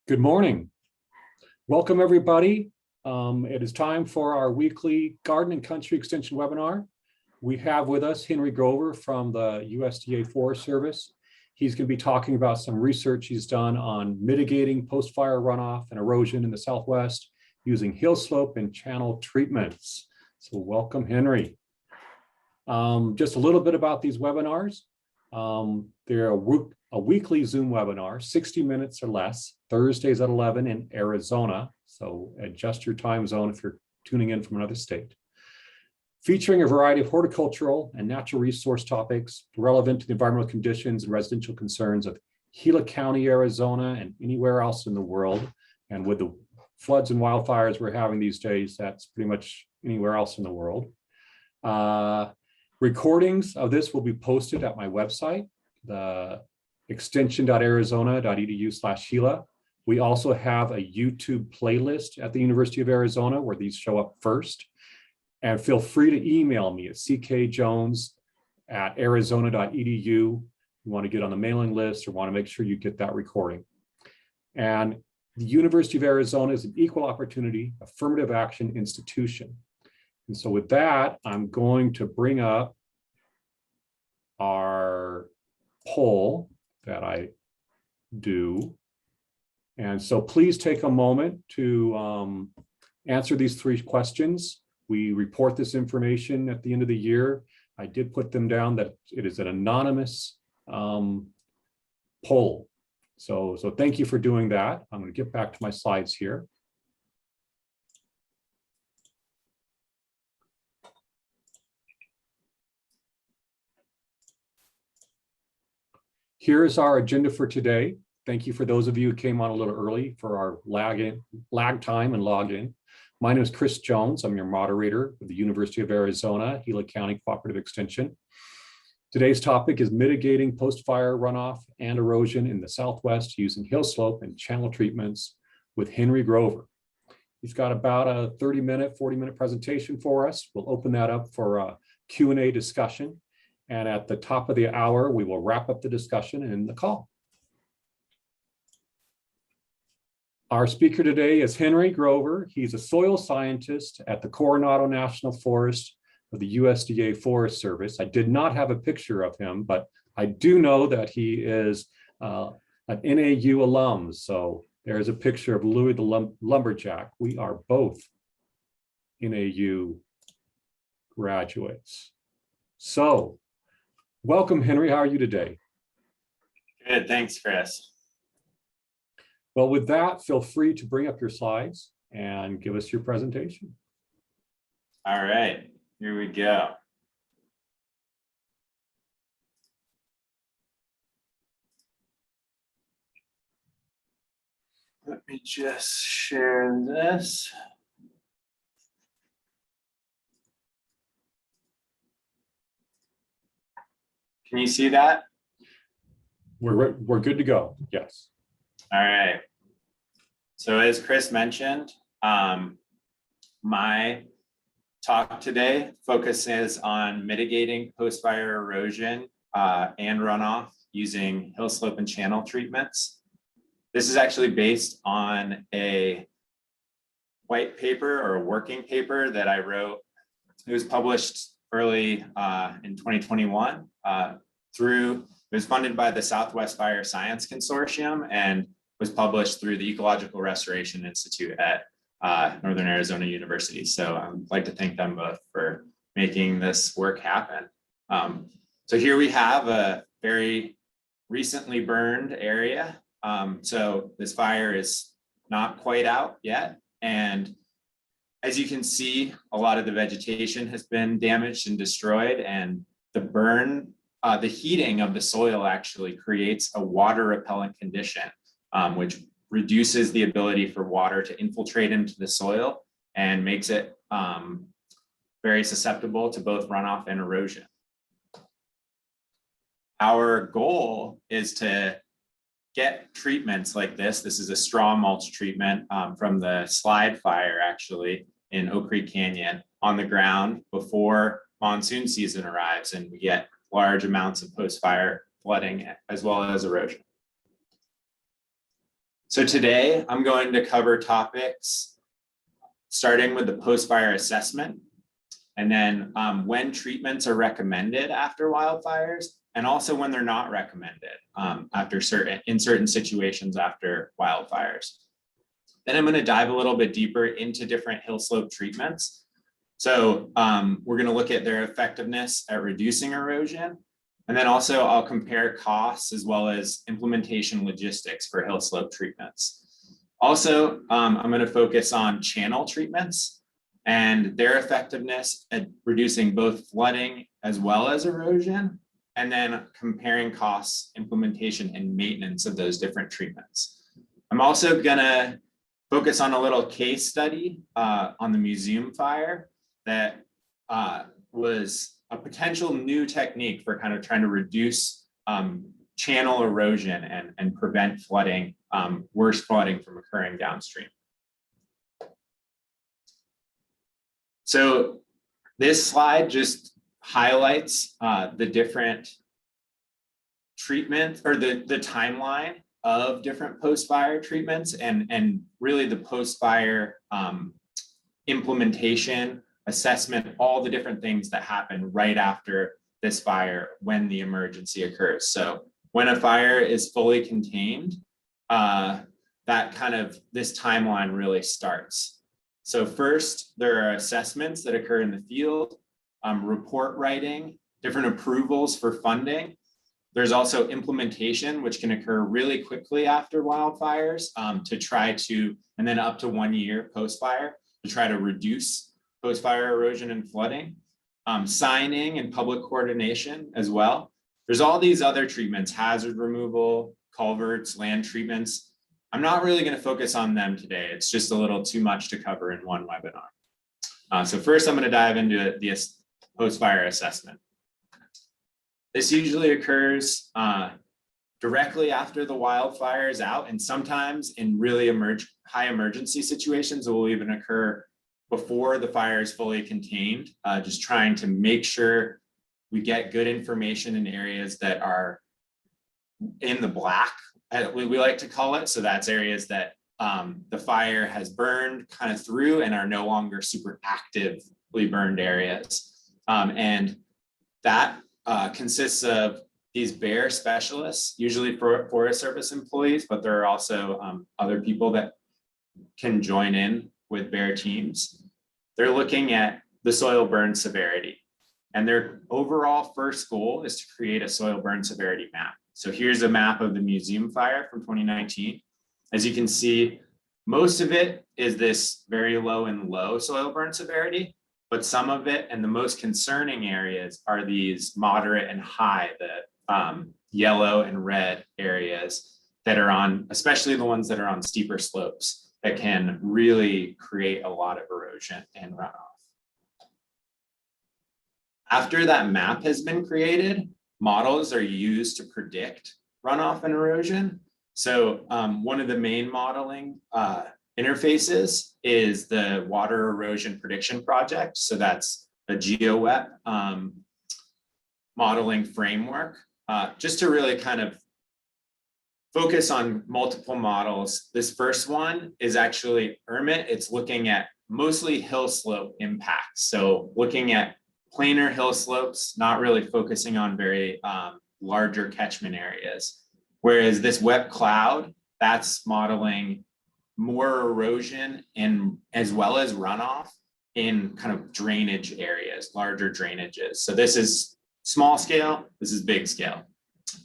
Good morning. Welcome, everybody. It is time for our weekly Garden and Country Extension webinar. We have with us Henry Grover from the USDA Forest Service. He's going to be talking about some research he's done on mitigating post-fire runoff and erosion in the Southwest using hillslope and channel treatments. So welcome, Henry. Just a little bit about these webinars. They're a weekly Zoom webinar, 60 minutes or less, Thursdays at 11 in Arizona. So adjust your time zone if you're tuning in from another state. Featuring a variety of horticultural and natural resource topics relevant to the environmental conditions and residential concerns of Gila County, Arizona, and anywhere else in the world. And with the floods and wildfires we're having these days, that's pretty much anywhere else in the world. Recordings of this will be posted at my website, the extension.arizona.edu/Gila. We also have a YouTube playlist at the University of Arizona where these show up first. And feel free to email me at ckjones@arizona.edu. You want to get on the mailing list or want to make sure you get that recording. And the University of Arizona is an equal opportunity affirmative action institution. And so with that, I'm going to bring up our poll that I do. And so please take a moment to answer these three questions. We report this information at the end of the year. I did put them down that it is an anonymous poll. So thank you for doing that. I'm going to get back to my slides here. Here's our agenda for today. Thank you for those of you who came on a little early for our lag time and login. My name is Chris Jones. I'm your moderator with the University of Arizona, Gila County Cooperative Extension. Today's topic is mitigating post-fire runoff and erosion in the Southwest using hillslope and channel treatments with Henry Grover. He's got about a 30-minute, 40-minute presentation for us. We'll open that up for a Q&A discussion. And at the top of the hour, we will wrap up the discussion and the call. Our speaker today is Henry Grover. He's a soil scientist at the Coronado National Forest of the USDA Forest Service. I did not have a picture of him, but I do know that he is an NAU alum. So there's a picture of Louis the Lumberjack. We are both NAU graduates. So welcome, Henry. How are you today? Good, thanks, Chris. Well, with that, feel free to bring up your slides and give us your presentation. All right, here we go. Let me just share this. Can you see that? We're good to go. Yes. All right. So as Chris mentioned, my talk today focuses on mitigating post-fire erosion and runoff using hillslope and channel treatments. This is actually based on a white paper or a working paper that I wrote. It was published early in 2021 it was funded by the Southwest Fire Science Consortium and was published through the Ecological Restoration Institute at Northern Arizona University. So I'd like to thank them both for making this work happen. So here we have a very recently burned area. So this fire is not quite out yet. And as you can see, a lot of the vegetation has been damaged and destroyed, and the burn, the heating of the soil actually creates a water repellent condition, which reduces the ability for water to infiltrate into the soil and makes it very susceptible to both runoff and erosion. Our goal is to get treatments like this. This is a straw mulch treatment from the slide fire actually in Oak Creek Canyon on the ground before monsoon season arrives and we get large amounts of post-fire flooding as well as erosion. So today I'm going to cover topics starting with the post-fire assessment, and then when treatments are recommended after wildfires, and also when they're not recommended in certain situations after wildfires. Then I'm going to dive a little bit deeper into different Hillslope treatments. So we're going to look at their effectiveness at reducing erosion. And then also I'll compare costs as well as implementation logistics for Hillslope treatments. Also, I'm going to focus on channel treatments and their effectiveness at reducing both flooding as well as erosion, and then comparing costs, implementation, and maintenance of those different treatments. I'm also going to focus on a little case study on the museum fire that was a potential new technique for kind of trying to reduce channel erosion and prevent flooding, worse flooding from occurring downstream. So this slide just highlights the different treatments or the timeline of different post-fire treatments and really the post-fire implementation, assessment, all the different things that happen right after this fire when the emergency occurs. So when a fire is fully contained, this timeline really starts. So first, there are assessments that occur in the field, report writing, different approvals for funding. There's also implementation, which can occur really quickly after wildfires to try to, and then up to 1 year post-fire to try to reduce post-fire erosion and flooding. Signing and public coordination as well. There's all these other treatments, hazard removal, culverts, land treatments. I'm not really going to focus on them today. It's just a little too much to cover in one webinar. So first I'm going to dive into the post-fire assessment. This usually occurs directly after the wildfire is out, and sometimes in really high emergency situations, it will even occur before the fire is fully contained, just trying to make sure we get good information in areas that are in the black, we like to call it. So that's areas that the fire has burned kind of through and are no longer super actively burned areas. And that consists of these BAER specialists, usually Forest Service employees, but there are also other people that can join in with BAER teams. They're looking at the soil burn severity, and their overall first goal is to create a soil burn severity map. So here's a map of the museum fire from 2019. As you can see, most of it is this very low and low soil burn severity, but some of it and the most concerning areas are these moderate and high, the yellow and red areas that are on, especially the ones that are on steeper slopes that can really create a lot of erosion and runoff. After that map has been created, models are used to predict runoff and erosion. So one of the main modeling interfaces is the Water Erosion Prediction Project. So that's a GeoWeb modeling framework, just to really kind of focus on multiple models. This first one is actually ERMIT. It's looking at mostly hill slope impacts. So looking at planar hill slopes, not really focusing on very larger catchment areas. Whereas this web cloud, that's modeling more erosion and as well as runoff in kind of drainage areas, larger drainages. So this is small scale, this is big scale.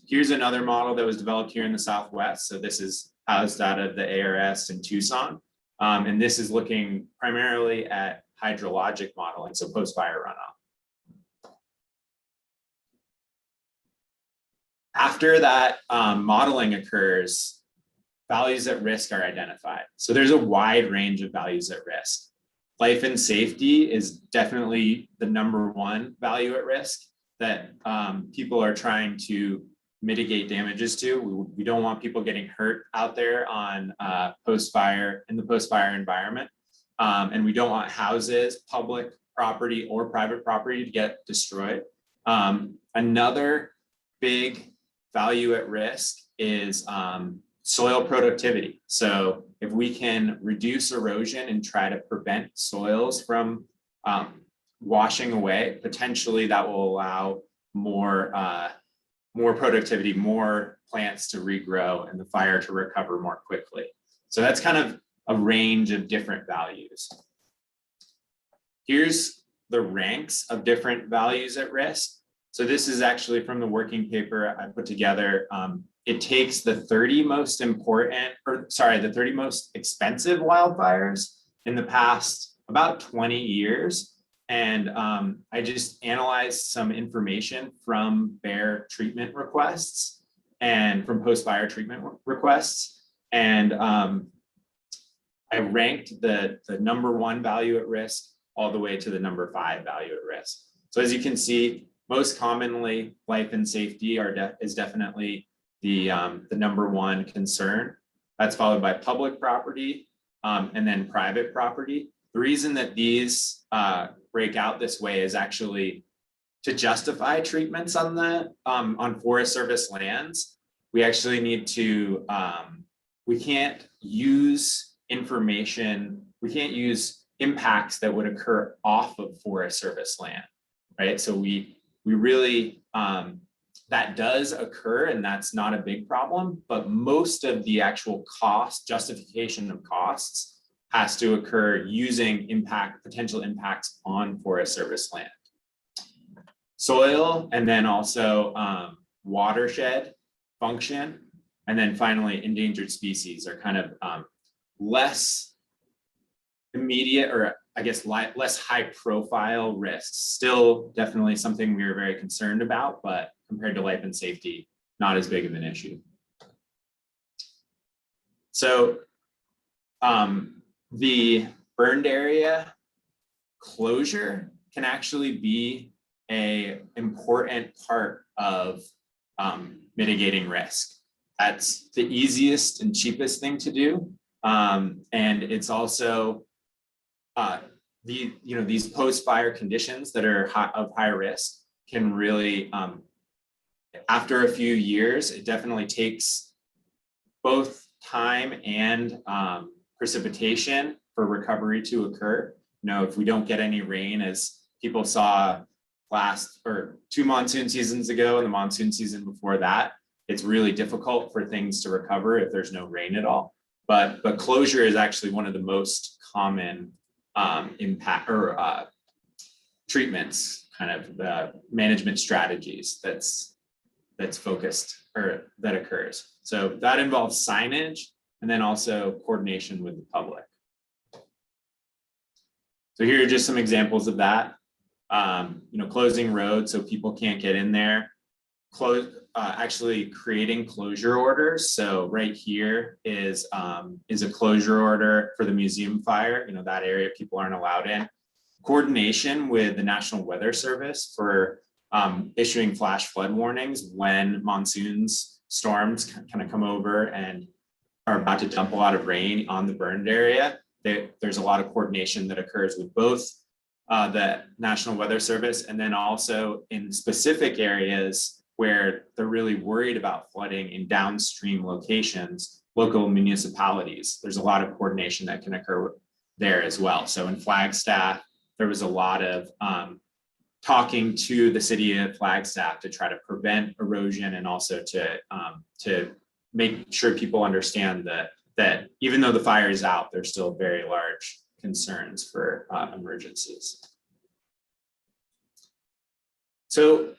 Here's another model that was developed here in the Southwest. So this is housed out of the ARS in Tucson. And this is looking primarily at hydrologic modeling, so post-fire runoff. After that modeling occurs, values at risk are identified. So there's a wide range of values at risk. Life and safety is definitely the #1 value at risk that people are trying to mitigate damages to. We don't want people getting hurt out there on post-fire, in the post-fire environment. And we don't want houses, public property or private property to get destroyed. Another big value at risk is soil productivity. So if we can reduce erosion and try to prevent soils from washing away, potentially that will allow more productivity, more plants to regrow and the fire to recover more quickly. So that's kind of a range of different values. Here's the ranks of different values at risk. So this is actually from the working paper I put together. It takes the 30 most expensive wildfires in the past about 20 years. And I just analyzed some information from BAER treatment requests and from post-fire treatment requests. And I ranked the number 1 value at risk all the way to the number 5 value at risk. So as you can see, most commonly, life and safety is definitely the number 1 concern. That's followed by public property and then private property. The reason that these break out this way is actually to justify treatments on Forest Service lands. We actually need to, we can't use information, we can't use impacts that would occur off of Forest Service land, right? So we really, that does occur and that's not a big problem, but most of the actual cost, justification of costs has to occur using potential impacts on Forest Service land. Soil, and then also watershed function, and then finally endangered species are kind of less immediate, or I guess less high profile risks. Still definitely something we are very concerned about, but compared to life and safety, not as big of an issue. So the burned area closure can actually be an important part of mitigating risk. That's the easiest and cheapest thing to do. And it's also these post-fire conditions that are of high risk can really, after a few years, it definitely takes both time and precipitation for recovery to occur. If we don't get any rain, as people saw two monsoon seasons ago and the monsoon season before that, it's really difficult for things to recover if there's no rain at all. But closure is actually one of the most common impact or treatments, kind of the management strategies that's focused or that occurs. So that involves signage and then also coordination with the public. So here are just some examples of that. Closing roads so people can't get in there. Actually creating closure orders. So right here is a closure order for the museum fire. That area people aren't allowed in. Coordination with the National Weather Service for issuing flash flood warnings when storms kind of come over and are about to dump a lot of rain on the burned area. There's a lot of coordination that occurs with both the National Weather Service and then also in specific areas where they're really worried about flooding in downstream locations, local municipalities. There's a lot of coordination that can occur there as well. So in Flagstaff, there was a lot of talking to the city of Flagstaff to try to prevent erosion and also to make sure people understand that even though the fire is out, there's still very large concerns for emergencies. So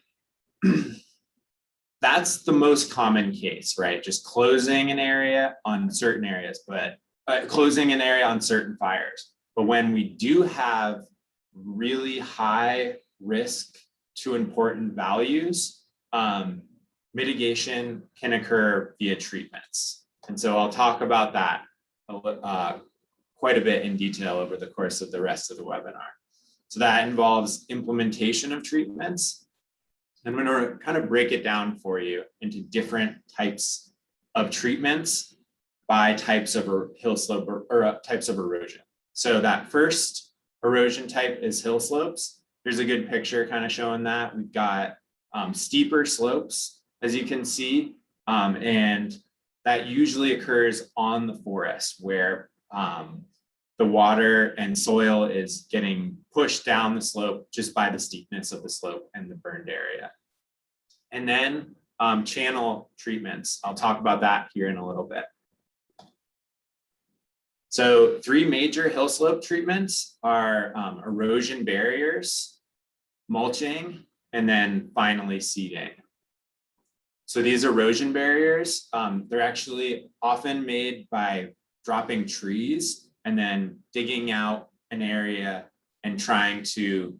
that's the most common case, right? Just closing an area on certain areas, but closing an area on certain fires. But when we do have really high risk to important values, mitigation can occur via treatments. And so I'll talk about that quite a bit in detail over the course of the rest of the webinar. So that involves implementation of treatments. I'm going to kind of break it down for you into different types of treatments by types of hillslope or types of erosion. So that first erosion type is hill slopes. Here's a good picture kind of showing that. We've got steeper slopes, as you can see, and that usually occurs on the forest where the water and soil is getting pushed down the slope just by the steepness of the slope and the burned area. And then channel treatments. I'll talk about that here in a little bit. So 3 major hill slope treatments are erosion barriers, mulching, and then finally seeding. So these erosion barriers, they're actually often made by dropping trees and then digging out an area and trying to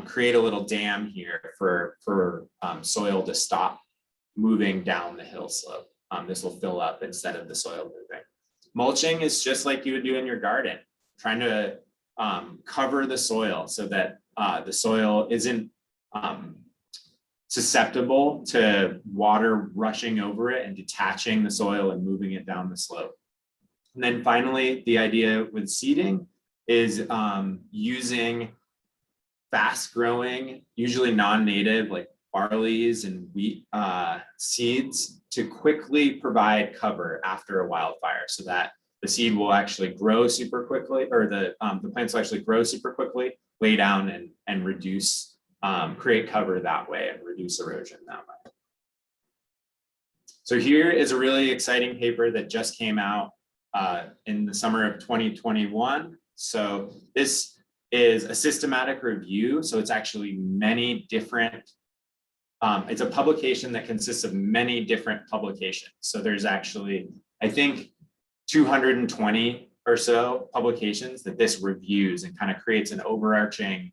create a little dam here for soil to stop moving down the hill slope. This will fill up instead of the soil moving. Mulching is just like you would do in your garden, trying to cover the soil so that the soil isn't susceptible to water rushing over it and detaching the soil and moving it down the slope. And then finally, the idea with seeding is using fast growing, usually non-native like barleys and wheat seeds to quickly provide cover after a wildfire so that the seed will actually grow super quickly, or the plants will actually grow super quickly, lay down and reduce, create cover that way and reduce erosion that way. So here is a really exciting paper that just came out in the summer of 2021. So this is a systematic review. So it's actually many different, it's a publication that consists of many different publications. So there's actually, I think, 220 or so publications that this reviews and kind of creates an overarching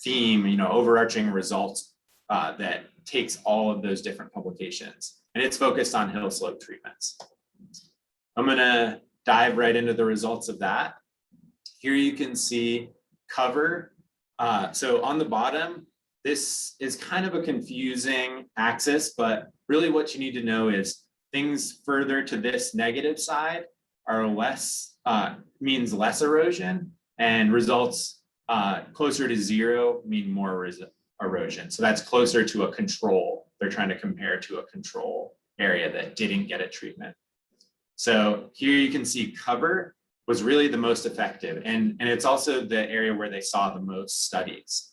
theme, overarching results that takes all of those different publications. And it's focused on hill slope treatments. I'm gonna dive right into the results of that. Here you can see cover. So on the bottom, this is kind of a confusing axis, but really what you need to know is things further to this negative side are less, means less erosion, and results closer to 0 mean more erosion. So that's closer to a control. They're trying to compare to a control area that didn't get a treatment. So here you can see cover was really the most effective. And it's also the area where they saw the most studies.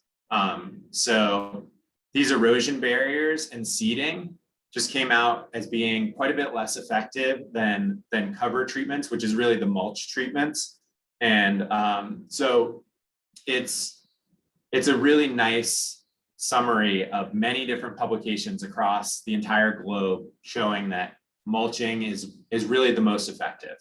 So these erosion barriers and seeding just came out as being quite a bit less effective than cover treatments, which is really the mulch treatments. And so it's a really nice summary of many different publications across the entire globe showing that mulching is really the most effective.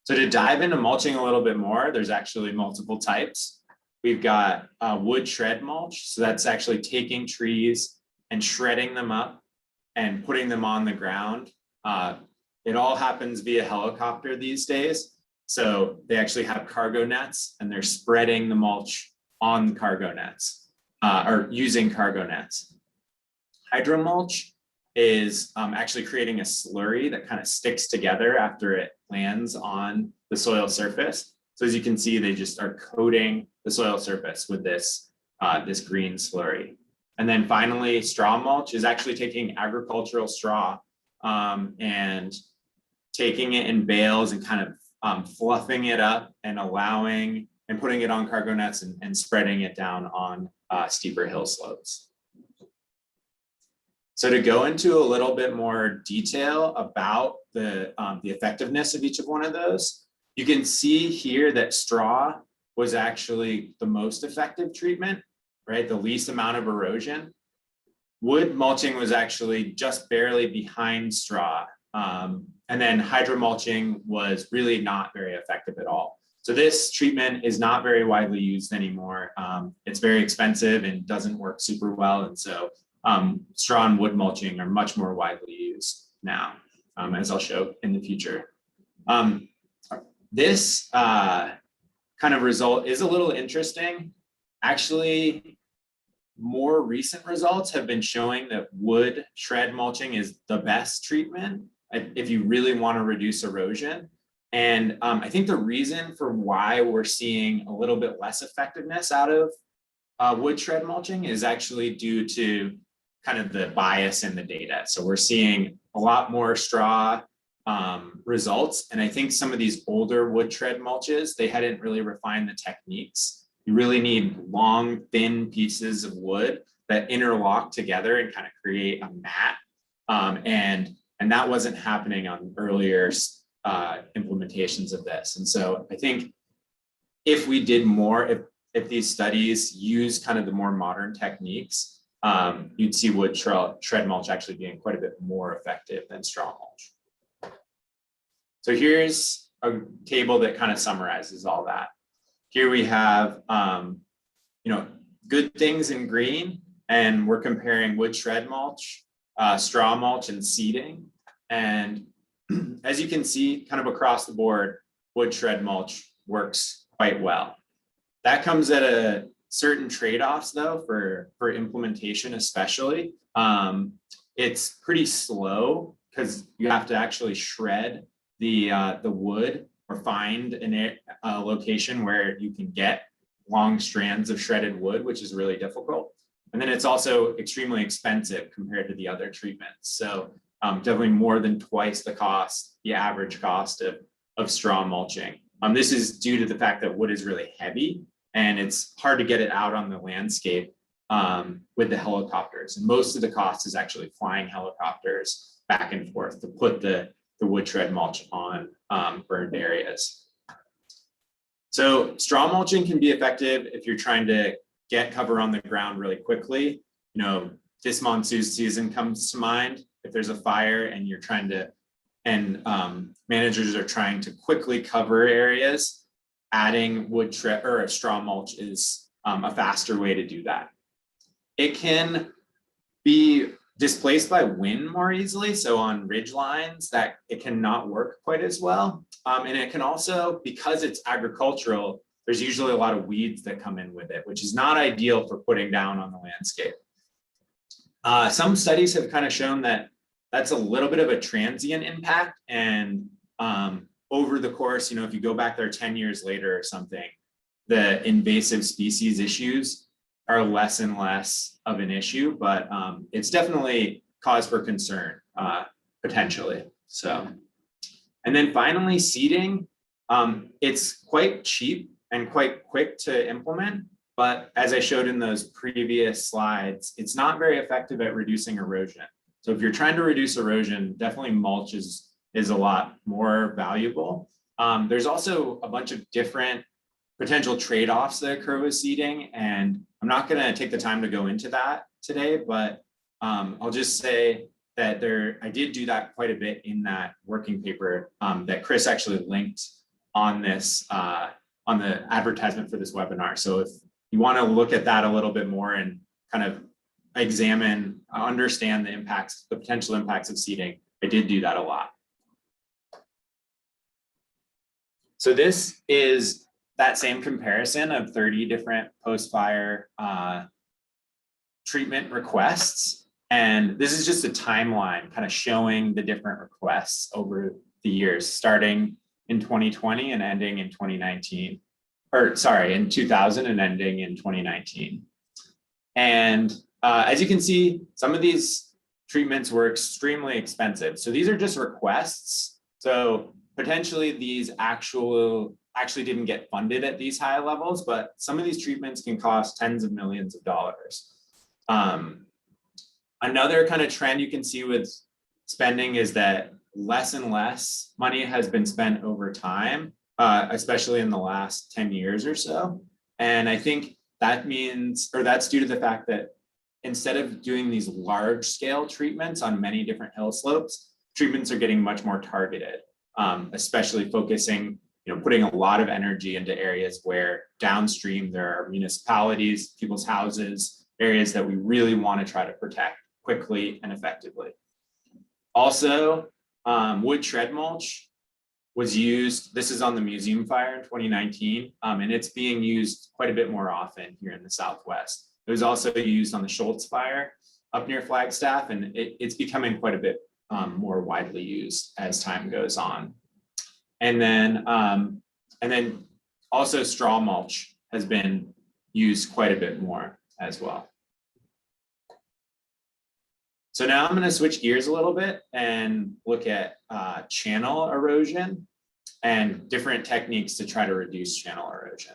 So to dive into mulching a little bit more, there's actually multiple types. We've got wood shred mulch. So that's actually taking trees and shredding them up and putting them on the ground. It all happens via helicopter these days. So they actually have cargo nets and they're spreading the mulch on the cargo nets or using cargo nets. Hydro mulch is actually creating a slurry that kind of sticks together after it lands on the soil surface. So as you can see, they just are coating the soil surface with this, this green slurry. And then finally, straw mulch is actually taking agricultural straw and taking it in bales and kind of fluffing it up and allowing and putting it on cargo nets and spreading it down on steeper hill slopes. So to go into a little bit more detail about the effectiveness of each of one of those, you can see here that straw was actually the most effective treatment, right? The least amount of erosion. Wood mulching was actually just barely behind straw. And then hydro mulching was really not very effective at all. So this treatment is not very widely used anymore. It's very expensive and doesn't work super well. And so straw and wood mulching are much more widely used now, as I'll show in the future. This kind of result is a little interesting. Actually, more recent results have been showing that wood shred mulching is the best treatment if you really want to reduce erosion. And I think the reason for why we're seeing a little bit less effectiveness out of wood shred mulching is actually due to kind of the bias in the data. So we're seeing a lot more straw results. And I think some of these older wood tread mulches, they hadn't really refined the techniques. You really need long, thin pieces of wood that interlock together and kind of create a mat. And that wasn't happening on earlier implementations of this. And so I think if we did more, if these studies use kind of the more modern techniques, you'd see wood tread mulch actually being quite a bit more effective than straw mulch. So here's a table that kind of summarizes all that. Here we have, good things in green, and we're comparing wood tread mulch, straw mulch, and seeding. And as you can see, kind of across the board, wood tread mulch works quite well. That comes at a certain trade-offs though for implementation, especially. It's pretty slow because you have to actually shred the wood or find a location where you can get long strands of shredded wood, which is really difficult. And then it's also extremely expensive compared to the other treatments. So definitely more than twice the average cost of straw mulching. This is due to the fact that wood is really heavy and it's hard to get it out on the landscape with the helicopters. And most of the cost is actually flying helicopters back and forth to put the wood tread mulch on burned areas. So straw mulching can be effective if you're trying to get cover on the ground really quickly. This monsoon season comes to mind. If there's a fire and you're trying to, and managers are trying to quickly cover areas, adding wood tread or a straw mulch is a faster way to do that. It can be displaced by wind more easily. So on ridge lines that it cannot work quite as well. And it can also, because it's agricultural, there's usually a lot of weeds that come in with it, which is not ideal for putting down on the landscape. Some studies have kind of shown that that's a little bit of a transient impact. And over the course, if you go back there 10 years later or something, the invasive species issues are less and less of an issue, but it's definitely cause for concern, potentially. So, and then finally seeding, it's quite cheap and quite quick to implement, but as I showed in those previous slides, it's not very effective at reducing erosion. So if you're trying to reduce erosion, definitely mulch is a lot more valuable. There's also a bunch of different potential trade-offs that occur with seeding, and I'm not going to take the time to go into that today, but I'll just say that I did do that quite a bit in that working paper that Chris actually linked on this, on the advertisement for this webinar. So if you want to look at that a little bit more and kind of understand the potential impacts of seeding, I did do that a lot. So this is that same comparison of 30 different post-fire treatment requests. And this is just a timeline kind of showing the different requests over the years, starting in 2020 and ending in 2019, or sorry, in 2000 and ending in 2019. And as you can see, some of these treatments were extremely expensive. So these are just requests. So potentially these actually didn't get funded at these high levels, but some of these treatments can cost tens of millions of dollars. Another kind of trend you can see with spending is that less and less money has been spent over time, especially in the last 10 years or so. And I think that means, or that's due to the fact that instead of doing these large scale treatments on many different hill slopes, treatments are getting much more targeted, especially focusing, putting a lot of energy into areas where downstream there are municipalities, people's houses, areas that we really want to try to protect quickly and effectively. Also, wood tread mulch was used, this is on the museum fire in 2019, and it's being used quite a bit more often here in the Southwest. It was also used on the Schultz fire up near Flagstaff, and it's becoming quite a bit more widely used as time goes on. And then also straw mulch has been used quite a bit more as well. So now I'm going to switch gears a little bit and look at channel erosion and different techniques to try to reduce channel erosion.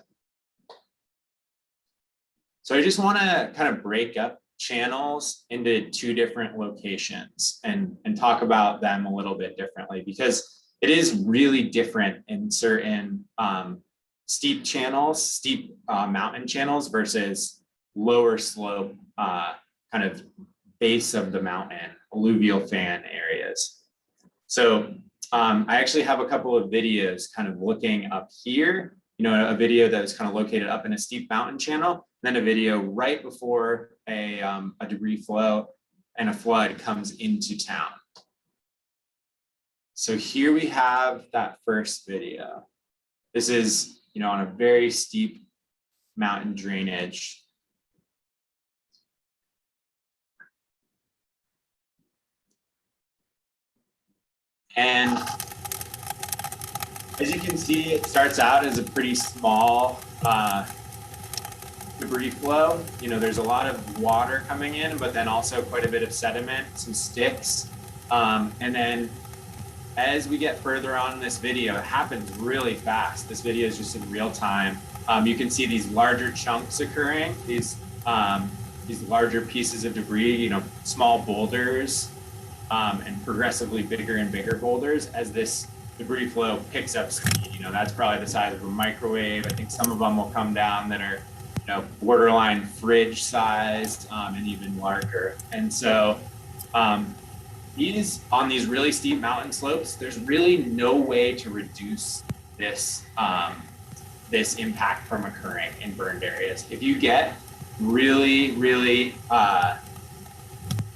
So I just want to kind of break up channels into two different locations and talk about them a little bit differently, because it is really different in certain steep channels, steep mountain channels versus lower slope kind of base of the mountain, alluvial fan areas. So I actually have a couple of videos kind of looking up here, you know, a video that was kind of located up in a steep mountain channel, then a video right before a debris flow and a flood comes into town. So here we have that first video. This is, you know, on a very steep mountain drainage. And as you can see, it starts out as a pretty small debris flow. You know, there's a lot of water coming in, but then also quite a bit of sediment, some sticks. And then as we get further on in this video, it happens really fast. This video is just in real time. You can see these larger chunks occurring, these larger pieces of debris, you know, small boulders, and progressively bigger and bigger boulders as this debris flow picks up speed. You know, that's probably the size of a microwave. I think some of them will come down that are, you know, borderline fridge sized, and even larger. And so on these really steep mountain slopes, there's really no way to reduce this this impact from occurring in burned areas. If you get really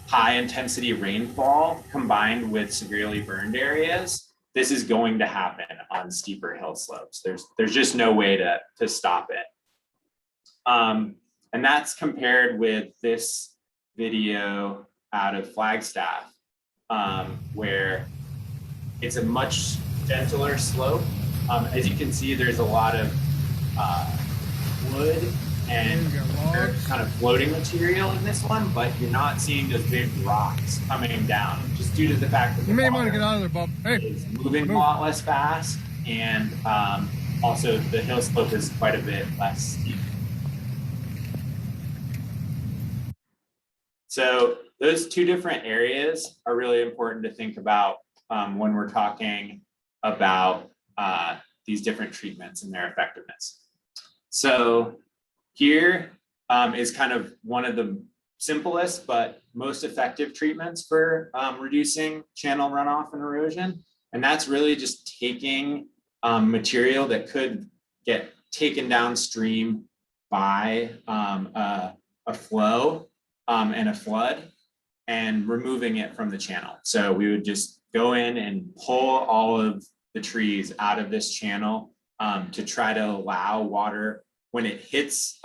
high intensity rainfall combined with severely burned areas, this is going to happen on steeper hill slopes. There's just no way to stop it. And that's compared with this video out of Flagstaff, where it's a much gentler slope. As you can see, there's a lot of wood and kind of floating material in this one, but you're not seeing those big rocks coming down, just due to the fact that the water is moving a lot less fast, and also the hill slope is quite a bit less steep. So those two different areas are really important to think about when we're talking about these different treatments and their effectiveness. So here is kind of one of the simplest but most effective treatments for reducing channel runoff and erosion. And that's really just taking material that could get taken downstream by a flow and a flood and removing it from the channel. So we would just go in and pull all of the trees out of this channel to try to allow water when it hits,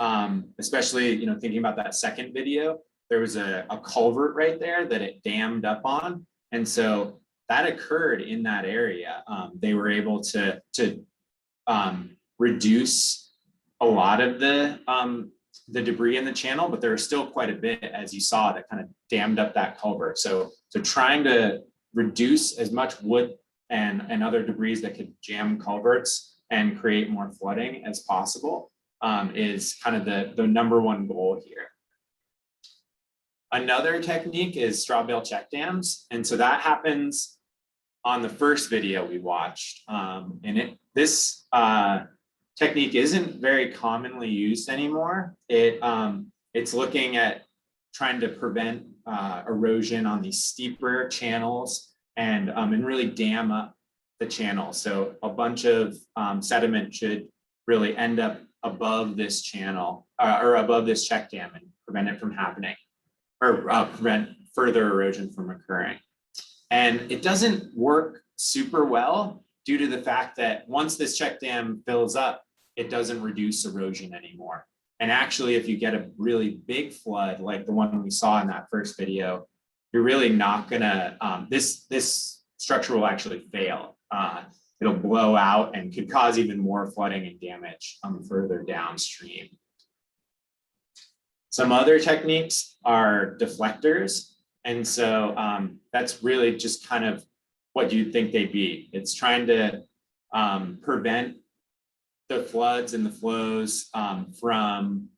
especially, you know, thinking about that second video, there was a culvert right there that it dammed up on. And so that occurred in that area. They were able to reduce a lot of the debris in the channel, but there was still quite a bit, as you saw, that kind of dammed up that culvert. So trying to reduce as much wood and other debris that could jam culverts and create more flooding as possible is kind of the number one goal here. Another technique is straw bale check dams. And so that happens on the first video we watched. This technique isn't very commonly used anymore. It's looking at trying to prevent erosion on these steeper channels and really dam up the channel. So a bunch of sediment should really end up above this channel or above this check dam and prevent it from happening, or prevent further erosion from occurring. And it doesn't work super well due to the fact that once this check dam fills up, it doesn't reduce erosion anymore. And actually, if you get a really big flood, like the one we saw in that first video, you're really not gonna, this structure will actually fail. It'll blow out and could cause even more flooding and damage further downstream. Some other techniques are deflectors. And so that's really just kind of what you'd think they'd be. It's trying to prevent the floods and the flows from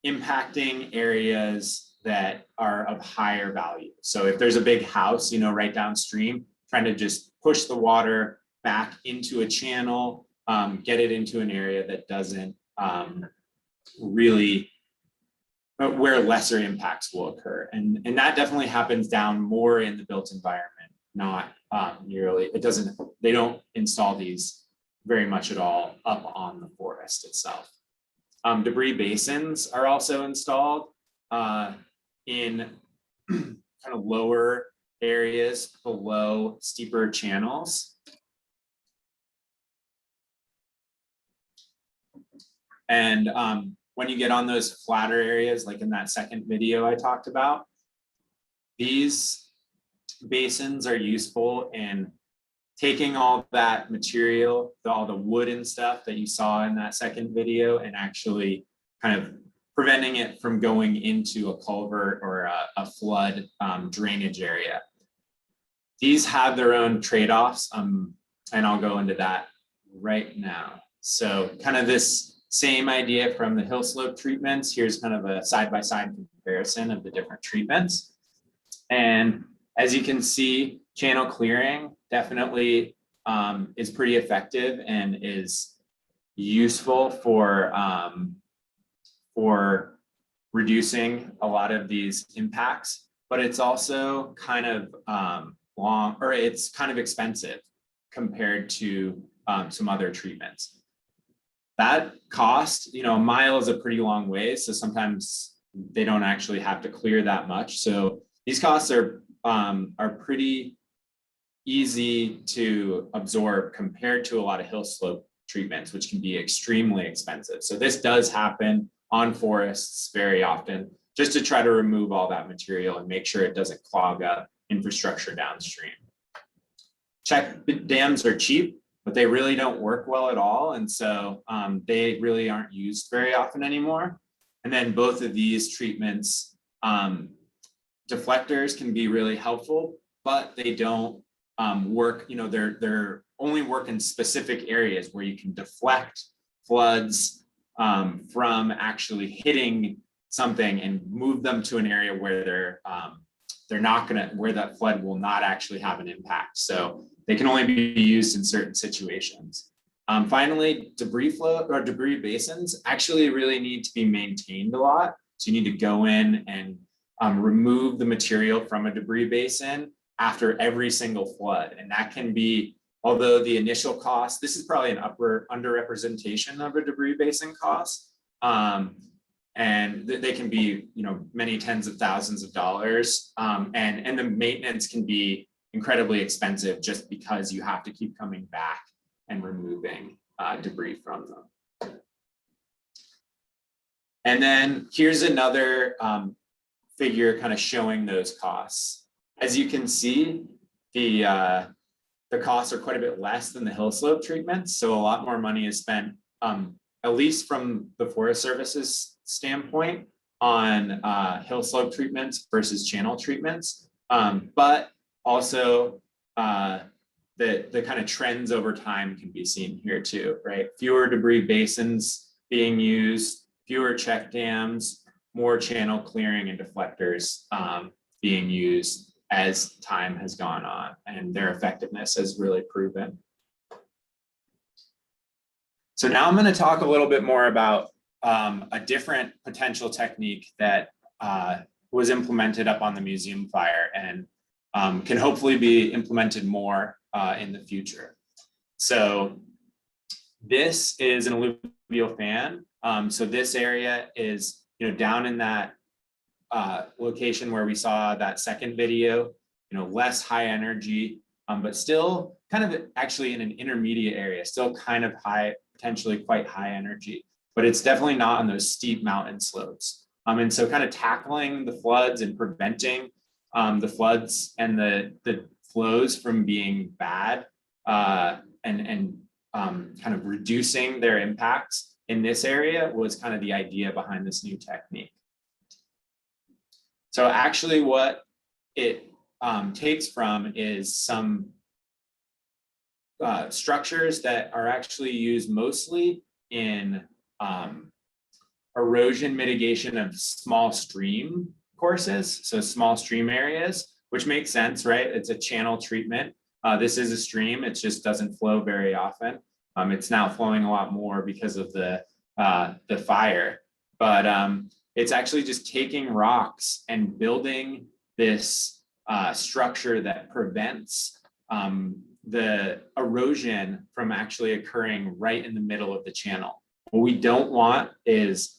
impacting areas that are of higher value. So if there's a big house, right downstream, trying to just push the water back into a channel, get it into an area that doesn't really, where lesser impacts will occur. And that definitely happens down more in the built environment, not nearly, they don't install these very much at all up on the forest itself. Debris basins are also installed in kind of lower areas below steeper channels. And when you get on those flatter areas, like in that second video I talked about, these basins are useful in taking all that material, all the wood and stuff that you saw in that second video, and actually kind of preventing it from going into a culvert or a flood drainage area. These have their own trade-offs, and I'll go into that right now. So kind of this same idea from the Hillslope treatments. Here's kind of a side-by-side comparison of the different treatments. And as you can see, channel clearing definitely is pretty effective and is useful for reducing a lot of these impacts, but it's also kind of long, or it's kind of expensive compared to some other treatments. That cost, a mile is a pretty long way, so sometimes they don't actually have to clear that much. So these costs are pretty easy to absorb compared to a lot of hill slope treatments, which can be extremely expensive. So this does happen on forests very often, just to try to remove all that material and make sure it doesn't clog up infrastructure downstream. Check dams are cheap, but they really don't work well at all. And so they really aren't used very often anymore. And then both of these treatments, deflectors can be really helpful, but they don't work, they're only work in specific areas where you can deflect floods from actually hitting something and move them to an area where they're not gonna, where that flood will not actually have an impact. So they can only be used in certain situations. Finally, debris flow or debris basins actually really need to be maintained a lot. So you need to go in and remove the material from a debris basin after every single flood. And that can be, although the initial cost, this is probably an underrepresentation of a debris basin cost. And they can be, many tens of thousands of dollars. And the maintenance can be incredibly expensive just because you have to keep coming back and removing debris from them. And then here's another figure kind of showing those costs. As you can see, the costs are quite a bit less than the Hillslope treatments. So a lot more money is spent, at least from the Forest Service's standpoint, on Hillslope treatments versus channel treatments. But also the kind of trends over time can be seen here too, right? Fewer debris basins being used, fewer check dams, more channel clearing and deflectors being used as time has gone on, and their effectiveness has really proven. So now I'm going to talk a little bit more about a different potential technique that was implemented up on the museum fire and can hopefully be implemented more in the future. So this is an alluvial fan. So this area is, down in that location where we saw that second video, less high energy, but still kind of actually in an intermediate area, still kind of high, potentially quite high energy, but it's definitely not on those steep mountain slopes. And so kind of tackling the floods and preventing the floods and the flows from being bad and kind of reducing their impacts in this area was kind of the idea behind this new technique. So actually what it takes from is some structures that are actually used mostly in erosion mitigation of small stream courses, so small stream areas, which makes sense, right? It's a channel treatment. This is a stream, it just doesn't flow very often. It's now flowing a lot more because of the fire, but it's actually just taking rocks and building this structure that prevents the erosion from actually occurring right in the middle of the channel. What we don't want is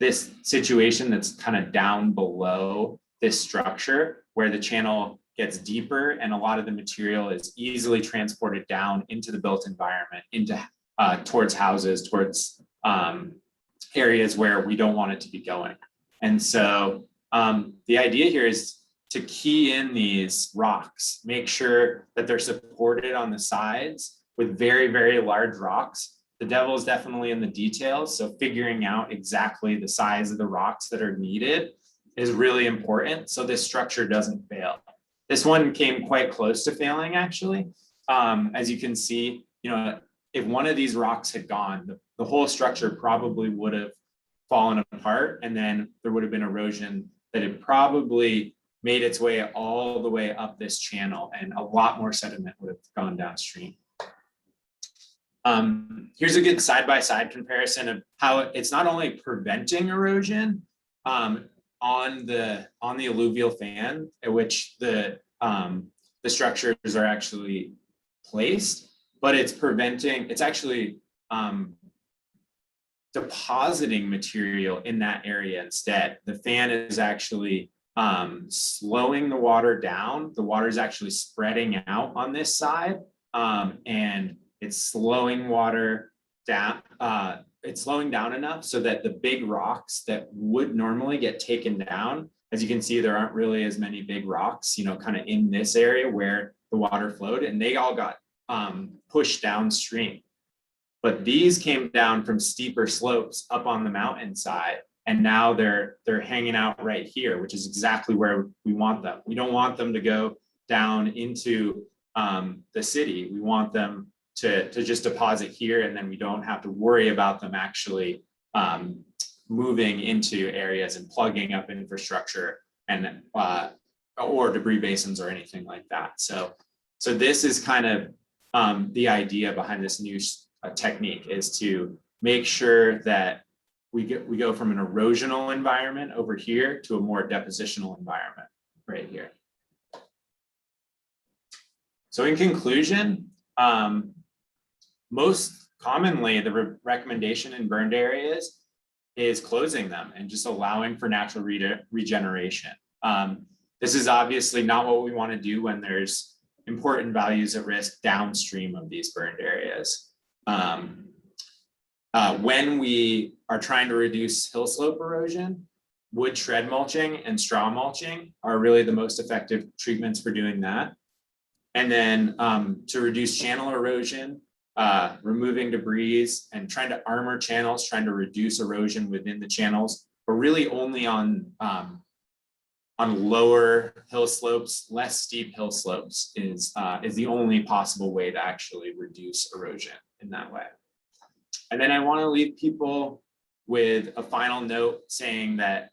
this situation that's kind of down below this structure where the channel gets deeper and a lot of the material is easily transported down into the built environment, into towards houses, towards areas where we don't want it to be going. And so the idea here is to key in these rocks, make sure that they're supported on the sides with very, very large rocks. The devil is definitely in the details. So figuring out exactly the size of the rocks that are needed is really important. So this structure doesn't fail. This one came quite close to failing, actually. As you can see, if one of these rocks had gone, the whole structure probably would have fallen apart, and then there would have been erosion that had probably made its way all the way up this channel, and a lot more sediment would have gone downstream. Here's a good side-by-side comparison of how it's not only preventing erosion on the alluvial fan at which the structures are actually placed, but it's actually depositing material in that area instead. The fan is actually slowing the water down. The water is actually spreading out on this side, and it's slowing water down. It's slowing down enough so that the big rocks that would normally get taken down, as you can see, there aren't really as many big rocks, kind of in this area where the water flowed, and they all got pushed downstream. But these came down from steeper slopes up on the mountainside, and now they're hanging out right here, which is exactly where we want them. We don't want them to go down into the city. We want them to just deposit here, and then we don't have to worry about them actually moving into areas and plugging up infrastructure and or debris basins or anything like that. So this is kind of the idea behind this new technique, is to make sure that we go from an erosional environment over here to a more depositional environment right here. So in conclusion, most commonly the recommendation in burned areas is closing them and just allowing for natural regeneration. This is obviously not what we want to do when there's important values at risk downstream of these burned areas. When we are trying to reduce hillslope erosion, wood shred mulching and straw mulching are really the most effective treatments for doing that. And then to reduce channel erosion, removing debris and trying to armor channels, trying to reduce erosion within the channels, but really only on lower hill slopes, less steep hill slopes is the only possible way to actually reduce erosion in that way. And then I want to leave people with a final note saying that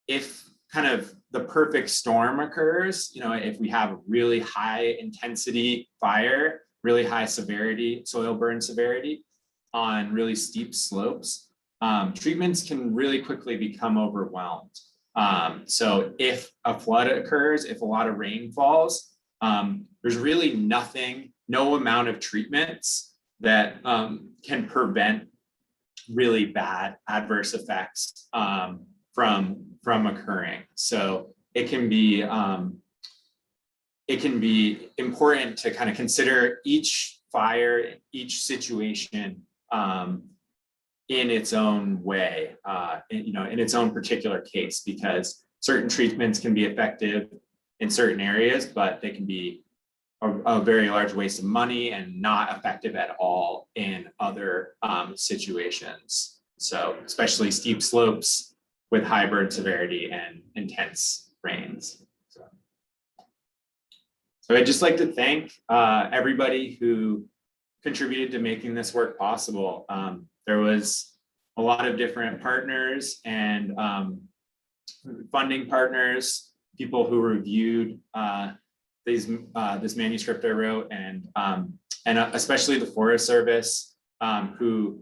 if kind of the perfect storm occurs, if we have really high intensity fire, really high severity, soil burn severity on really steep slopes, treatments can really quickly become overwhelmed. So if a flood occurs, if a lot of rain falls, there's really no amount of treatments that can prevent really bad adverse effects from occurring. So it can be important to kind of consider each fire, each situation in its own way, in its own particular case, because certain treatments can be effective in certain areas, but they can be a very large waste of money and not effective at all in other situations. So especially steep slopes with high burn severity and intense rains. So I'd just like to thank everybody who contributed to making this work possible. There was a lot of different partners and funding partners, people who reviewed this manuscript I wrote, and especially the Forest Service, who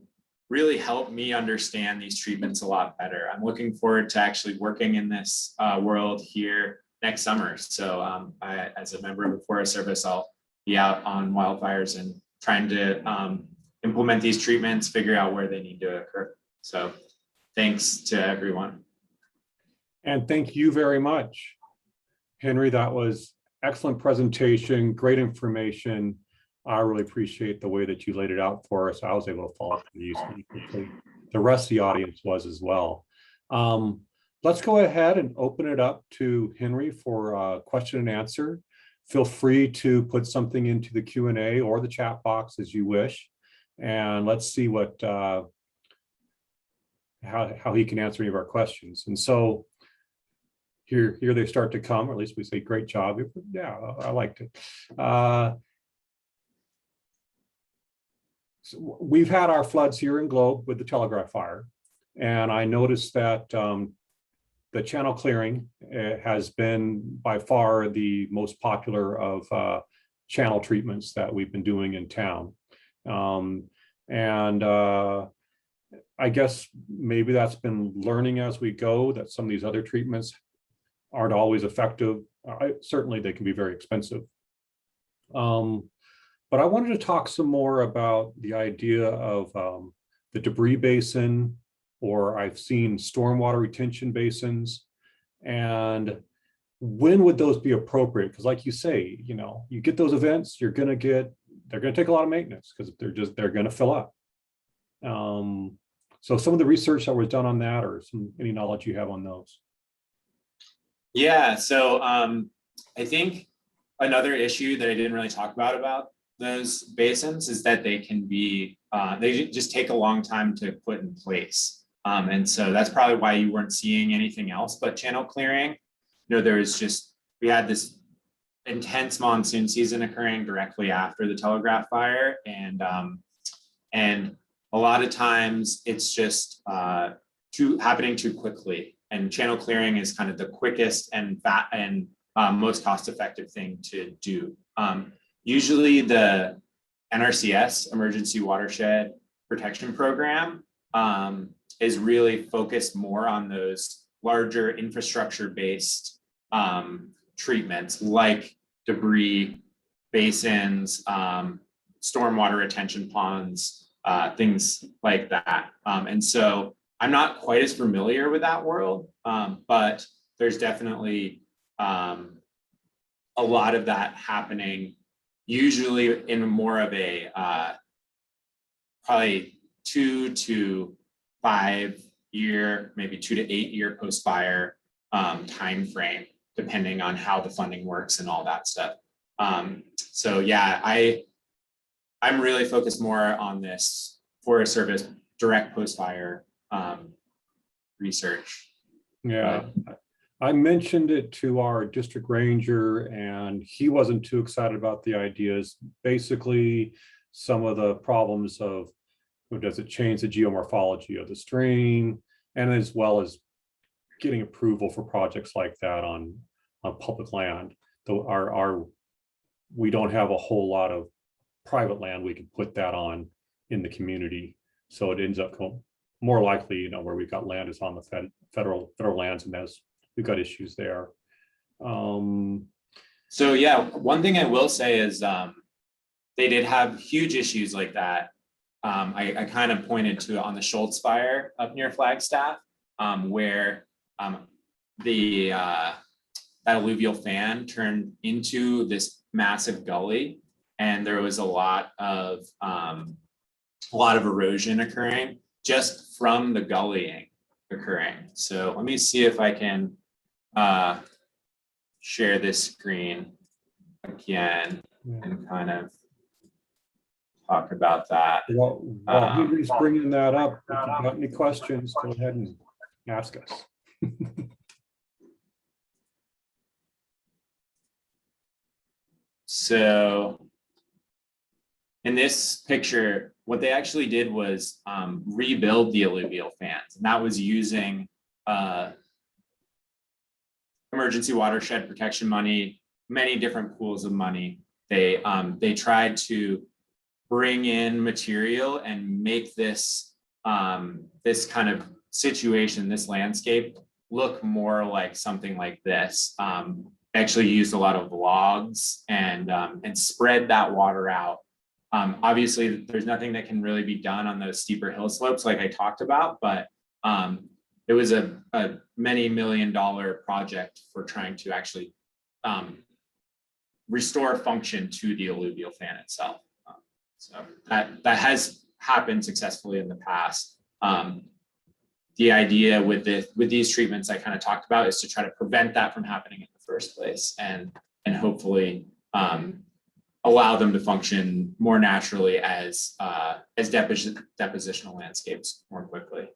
really helped me understand these treatments a lot better. I'm looking forward to actually working in this world here next summer. So as a member of the Forest Service, I'll be out on wildfires and trying to implement these treatments, figure out where they need to occur. So thanks to everyone. And thank you very much, Henry. That was excellent presentation, great information. I really appreciate the way that you laid it out for us. I was able to follow these quickly. The rest of the audience was as well. Let's go ahead and open it up to Henry for question and answer. Feel free to put something into the Q&A or the chat box as you wish. And let's see what how he can answer any of our questions. And so here they start to come, or at least we say, great job. Yeah, I liked it. So we've had our floods here in Globe with the telegraph fire. And I noticed that the channel clearing has been by far the most popular of channel treatments that we've been doing in town. I guess maybe that's been learning as we go, that some of these other treatments aren't always effective. Certainly they can be very expensive. But I wanted to talk some more about the idea of the debris basin, or I've seen stormwater retention basins, and when would those be appropriate? Because like you say, you know, you get those events, they're going to take a lot of maintenance because they're going to fill up. So some of the research that was done on that, or any knowledge you have on those? Yeah, so I think another issue that I didn't really talk about those basins is that they can be, they just take a long time to put in place. And so that's probably why you weren't seeing anything else but channel clearing. You know, we had this intense monsoon season occurring directly after the telegraph fire. And a lot of times it's just happening too quickly. And channel clearing is kind of the quickest and most cost-effective thing to do. Usually the NRCS, Emergency Watershed Protection Program, is really focused more on those larger infrastructure-based treatments like debris basins, stormwater retention ponds, things like that. And so I'm not quite as familiar with that world, but there's definitely a lot of that happening, usually in more of a probably 2 to 5 year, maybe 2 to 8 year post-fire time frame, depending on how the funding works and all that stuff. So yeah, I'm really focused more on this Forest Service direct post-fire research. Yeah, I mentioned it to our district ranger and he wasn't too excited about the ideas. Basically, some of the problems of, does it change the geomorphology of the stream, and as well as getting approval for projects like that on public land. Though we don't have a whole lot of private land we can put that on in the community, so it ends up more likely, you know, where we've got land is on the federal lands, and we've got issues there. So yeah, one thing I will say is they did have huge issues like that. I kind of pointed to on the Schultz fire up near Flagstaff, where that alluvial fan turned into this massive gully, and there was a lot of erosion occurring just from the gullying occurring. So let me see if I can share this screen again and kind of talk about that. While Henry's bringing that up, if you've got any questions, go ahead and ask us. So in this picture, what they actually did was rebuild the alluvial fans, and that was using emergency watershed protection money, many different pools of money. They tried to bring in material and make this this kind of situation, this landscape, look more like something like this. Actually used a lot of logs and spread that water out. Obviously, there's nothing that can really be done on those steeper hill slopes like I talked about, but it was a many $1 million project for trying to actually restore function to the alluvial fan itself. So that has happened successfully in the past. The idea with these treatments I kind of talked about is to try to prevent that from happening in the first place, and hopefully allow them to function more naturally as depositional landscapes more quickly.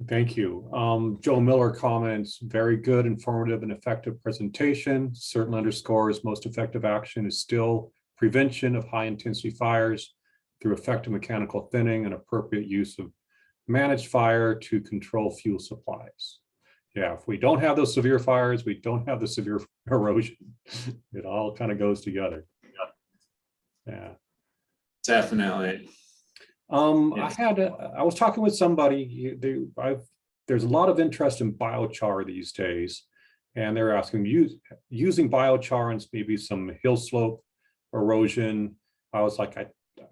Thank you. Joe Mueller comments, very good, informative, and effective presentation. Certainly underscores most effective action is still prevention of high intensity fires through effective mechanical thinning and appropriate use of managed fire to control fuel supplies. Yeah, if we don't have those severe fires, we don't have the severe erosion. It all kind of goes together. Yeah, definitely. I was talking with somebody. There's a lot of interest in biochar these days, and they're asking using biochar and maybe some hill slope erosion. I was like,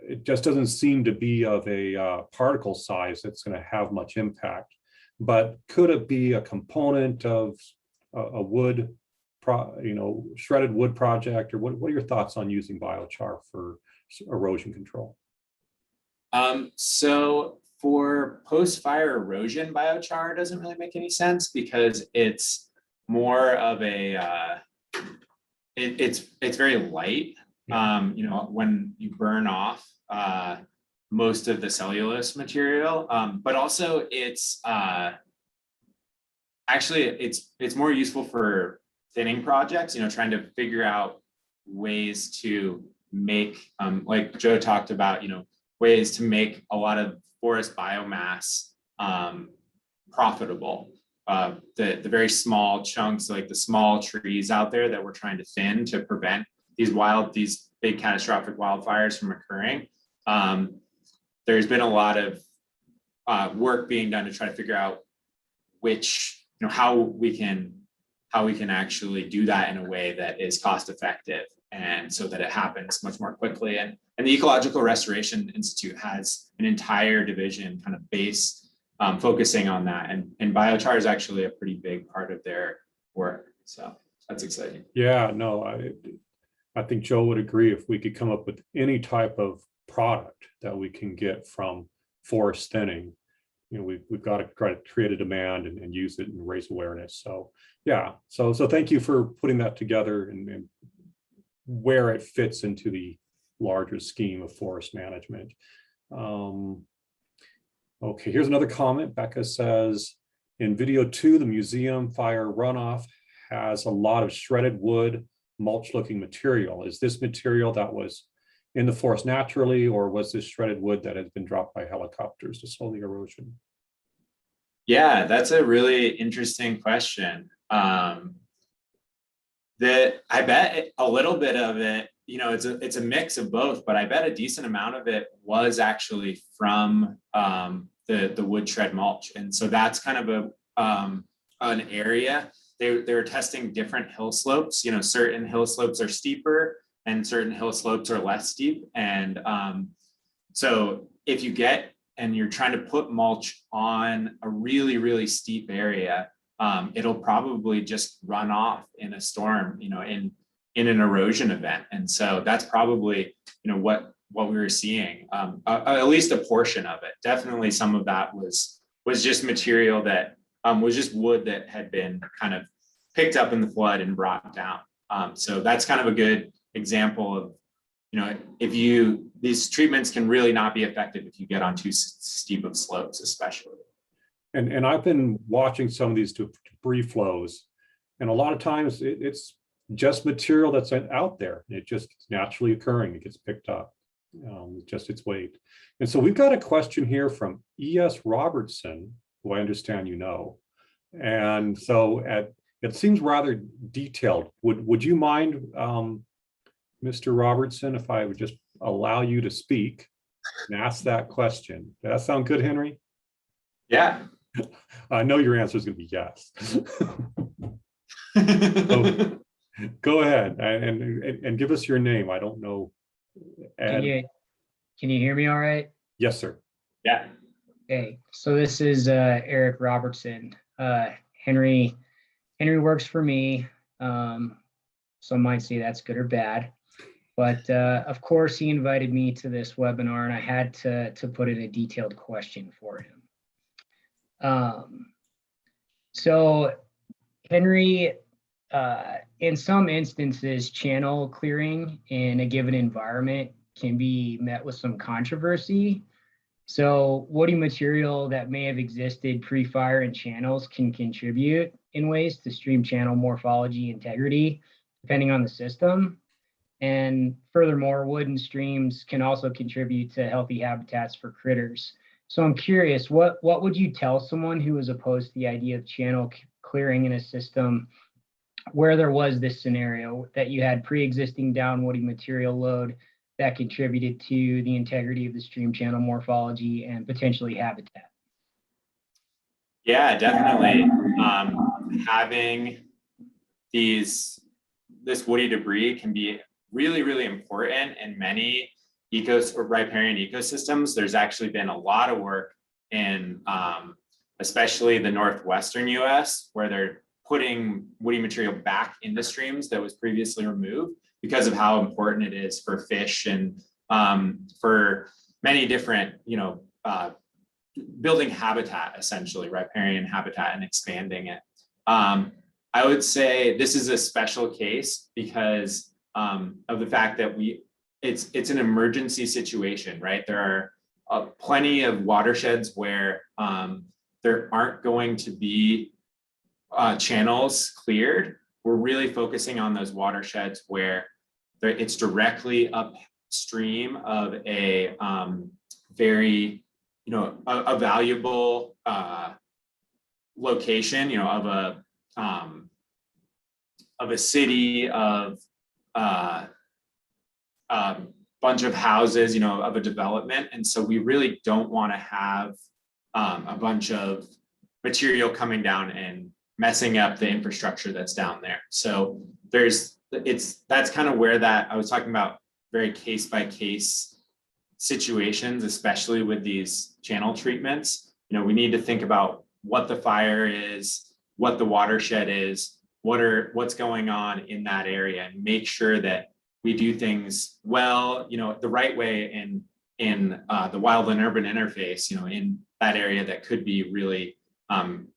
it just doesn't seem to be of a particle size that's going to have much impact. But could it be a component of a wood, shredded wood project, or what are your thoughts on using biochar for erosion control? So for post-fire erosion, biochar doesn't really make any sense because it's more of a it's very light. When you burn off most of the cellulose material, but also it's actually it's more useful for thinning projects, trying to figure out ways to make like Joe talked about, ways to make a lot of forest biomass profitable. The very small chunks, like the small trees out there that we're trying to thin to prevent these big catastrophic wildfires from occurring. There's been a lot of work being done to try to figure out how we can actually do that in a way that is cost effective, and so that it happens much more quickly. And the Ecological Restoration Institute has an entire division kind of focusing on that. And biochar is actually a pretty big part of their work. So that's exciting. Yeah, no, I think Joe would agree. If we could come up with any type of product that we can get from forest thinning, we've got to try to create a demand and use it and raise awareness. So yeah, so thank you for putting that together and where it fits into the larger scheme of forest management. Okay, here's another comment. Becca says, in video 2, the museum fire runoff has a lot of shredded wood, mulch looking material. Is this material that was in the forest naturally, or was this shredded wood that has been dropped by helicopters to slow the erosion? Yeah, that's a really interesting question. I bet a little bit of it, it's a mix of both, but I bet a decent amount of it was actually from the wood shred mulch. And so that's kind of an area. They were testing different hill slopes. Certain hill slopes are steeper and certain hill slopes are less steep. And so if you you're trying to put mulch on a really, really steep area, it'll probably just run off in a storm, in an erosion event. And so that's probably, what we were seeing, at least a portion of it. Definitely some of that was just material that was just wood that had been kind of picked up in the flood and brought down. So that's kind of a good example of, these treatments can really not be effective if you get on too steep of slopes, especially. And I've been watching some of these debris flows, and a lot of times it's just material that's out there. It just is naturally occurring. It gets picked up, just its weight. And so we've got a question here from E.S. Robertson, who I understand you know. And so it seems rather detailed. Would you mind, Mr. Robertson, if I would just allow you to speak and ask that question? Does that sound good, Henry? Yeah. I know your answer is going to be yes. So, go ahead and give us your name. I don't know. Can you hear me all right? Yes, sir. Yeah. Okay, so this is Eric Robertson. Henry works for me. Some might say that's good or bad, but of course he invited me to this webinar, and I had to put in a detailed question for him. So Henry, in some instances, channel clearing in a given environment can be met with some controversy. So woody material that may have existed pre-fire in channels can contribute in ways to stream channel morphology integrity, depending on the system. And furthermore, wood and streams can also contribute to healthy habitats for critters. So I'm curious, what would you tell someone who is opposed to the idea of channel clearing in a system where there was this scenario that you had pre-existing down woody material load that contributed to the integrity of the stream channel morphology and potentially habitat? Yeah, definitely. Having this woody debris can be really, really important in many riparian ecosystems. There's actually been a lot of work in especially the northwestern US, where they're putting woody material back into streams that was previously removed because of how important it is for fish and for many different, building habitat, essentially riparian habitat, and expanding it. I would say this is a special case because of the fact that it's an emergency situation, right? There are plenty of watersheds where there aren't going to be channels cleared. We're really focusing on those watersheds where it's directly upstream of a very, a valuable location, of a city, of bunch of houses, of a development. And so we really don't want to have a bunch of material coming down and messing up the infrastructure that's down there. So that's kind of where I was talking about very case by case situations, especially with these channel treatments. We need to think about what the fire is, what the watershed is, what's going on in that area, and make sure that we do things well, the right way in the wild and urban interface, in that area that could be really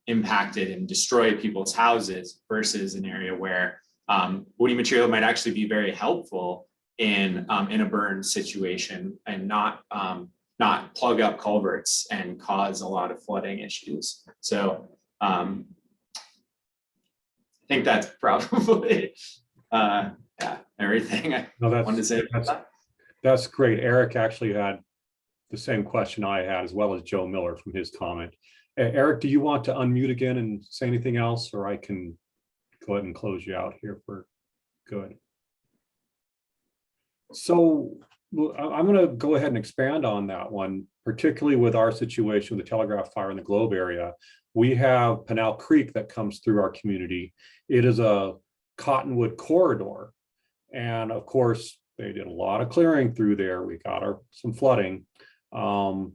impacted and destroy people's houses, versus an area where woody material might actually be very helpful in a burn situation, and not plug up culverts and cause a lot of flooding issues. So I think that's probably everything I wanted to say about that. That's great. Eric actually had the same question I had, as well as Joe Miller from his comment. Eric, do you want to unmute again and say anything else, or I can go ahead and close you out here for good? So I'm going to go ahead and expand on that one, particularly with our situation with the Telegraph Fire in the Globe area. We have Pinal Creek that comes through our community. It is a cottonwood corridor. And of course, they did a lot of clearing through there. We got some flooding. And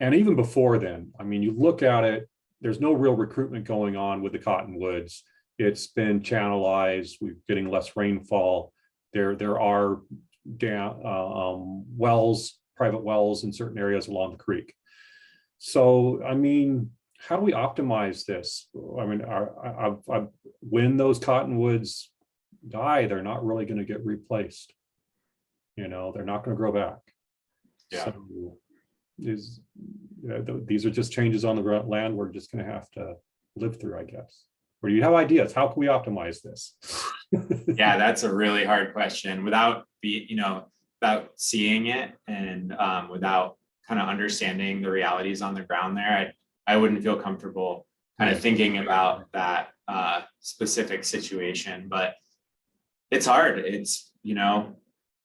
even before then, you look at it, there's no real recruitment going on with the cottonwoods. It's been channelized. We're getting less rainfall. There are wells, private wells in certain areas along the creek. So, how do we optimize this? When those cottonwoods die, they're not really going to get replaced. They're not going to grow back. Yeah. So these are just changes on the land we're just going to have to live through, I guess. Or do you have ideas? How can we optimize this? Yeah, that's a really hard question without without seeing it and without kind of understanding the realities on the ground there. I wouldn't feel comfortable kind of thinking about that specific situation, but it's hard. It's, you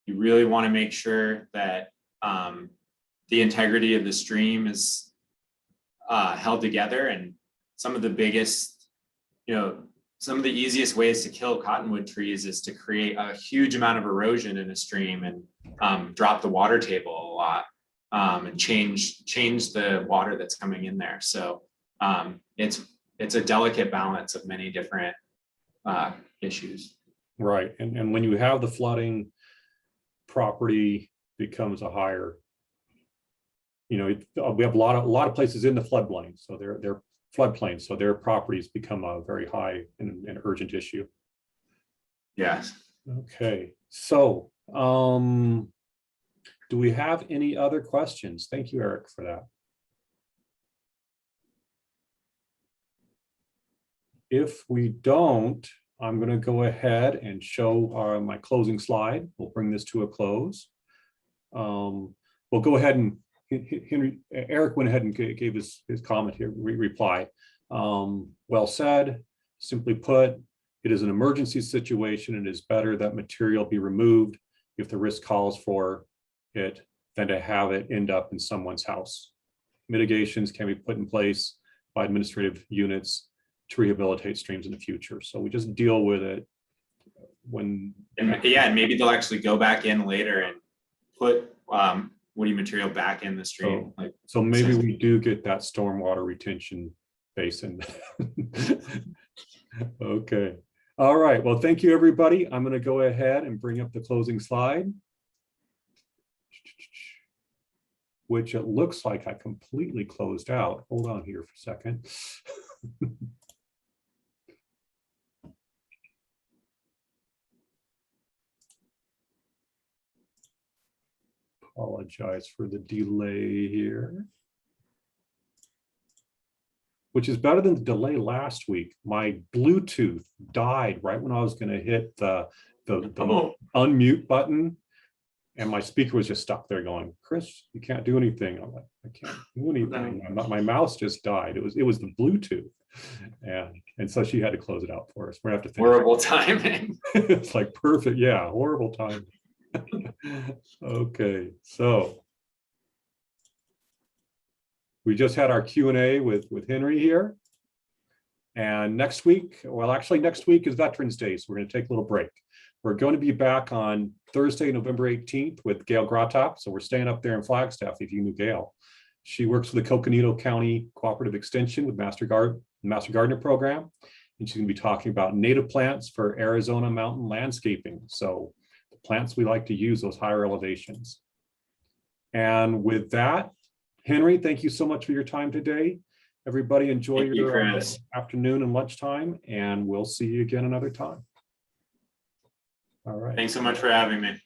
really want to make sure that the integrity of the stream is held together. And some of the biggest, some of the easiest ways to kill cottonwood trees is to create a huge amount of erosion in a stream and drop the water table a lot and change the water that's coming in there. So it's a delicate balance of many different issues. Right, and when you have the flooding, property becomes a higher. We have a lot of places in the floodplain, so they're floodplains, so their properties become a very high and urgent issue. Yes. Okay, so do we have any other questions? Thank you, Eric, for that. If we don't, I'm going to go ahead and show my closing slide. We'll bring this to a close. We'll go ahead and Eric went ahead and gave his comment here, reply. Well said. Simply put, it is an emergency situation and it is better that material be removed if the risk calls for it than to have it end up in someone's house. Mitigations can be put in place by administrative units to rehabilitate streams in the future. So we just deal with it when. And maybe they'll actually go back in later and put woody material back in the stream. So maybe we do get that stormwater retention basin. Okay. All right. Well, thank you, everybody. I'm going to go ahead and bring up the closing slide, which it looks like I completely closed out. Hold on here for a second. Apologize for the delay here, which is better than the delay last week. My Bluetooth died right when I was going to hit the unmute button, and my speaker was just stuck there going, "Chris, you can't do anything." I'm like, "I can't do anything." My mouse just died. It was the Bluetooth, and so she had to close it out for us. We're gonna have to finish. Horrible timing. It's like perfect. Yeah, horrible timing. Okay, so we just had our Q&A with Henry here, and next week, well, actually next week is Veterans Day, so we're going to take a little break. We're going to be back on Thursday, November 18th with Gail Grotop, so we're staying up there in Flagstaff if you knew Gail. She works for the Coconino County Cooperative Extension with Master Gardener Program, and she's going to be talking about native plants for Arizona mountain landscaping. So plants we like to use, those higher elevations. And with that, Henry, thank you so much for your time today. Everybody enjoy your afternoon and lunchtime, and we'll see you again another time. All right. Thanks so much for having me.